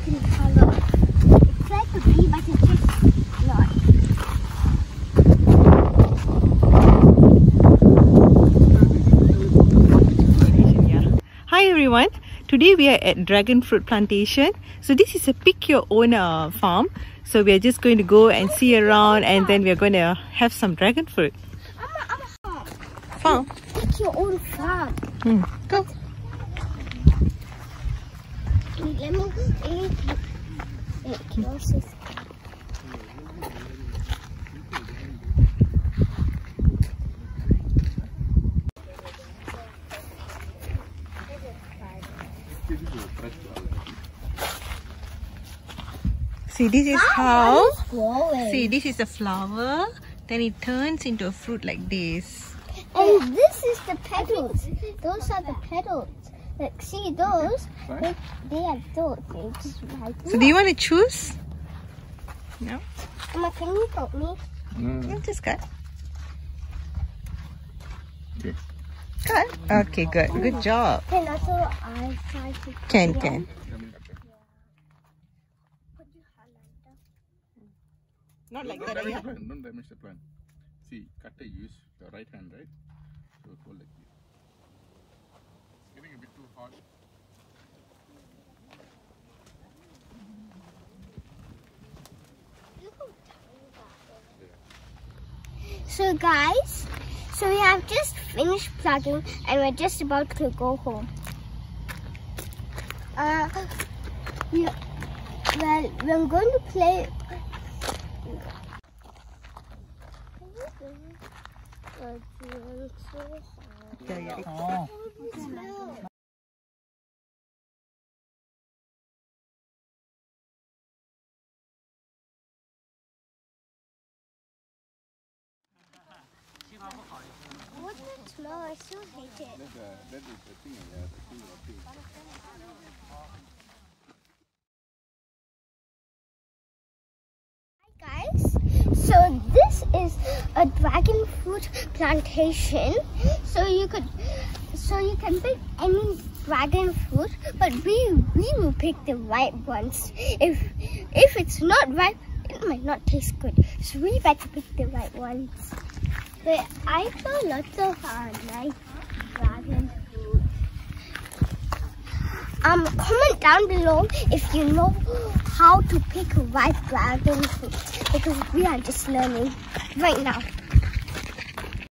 in color. It's like a bee, but it's just not. Hi everyone, today we are at Dragon Fruit Plantation. So this is a pick your own farm. So we are just going to go and see around, and then we are going to have some dragon fruit. Farm? Pick your own farm. Go. Let me See, this is how. growing. See, this is a flower. Then it turns into a fruit like this. And this is the petals. Those are the petals. Like, see those? They are those. It's right. So do you want to choose? No? Mama, can you help me? No, just cut. Okay. Cut? Okay, good. Good job. Can also I try to Can. Put your hand up. Not like Don't that, damage yeah? the plant. Don't damage the plant. See, cutter use your right hand, right? So hold like this. It's getting a bit too hot. So guys, so we have just finished plugging and we're just about to go home. We're going to play. Oh. What's that smell? I still hate it. That is the thing, yeah, the thing. Hi guys, so this is a dragon fruit plantation. So you can pick any dragon fruit, but we will pick the right ones. If it's not ripe, it might not taste good. So we better pick the right ones. But I saw lots of nice dragon fruit. Comment down below if you know how to pick ripe dragon fruit, because we are just learning right now.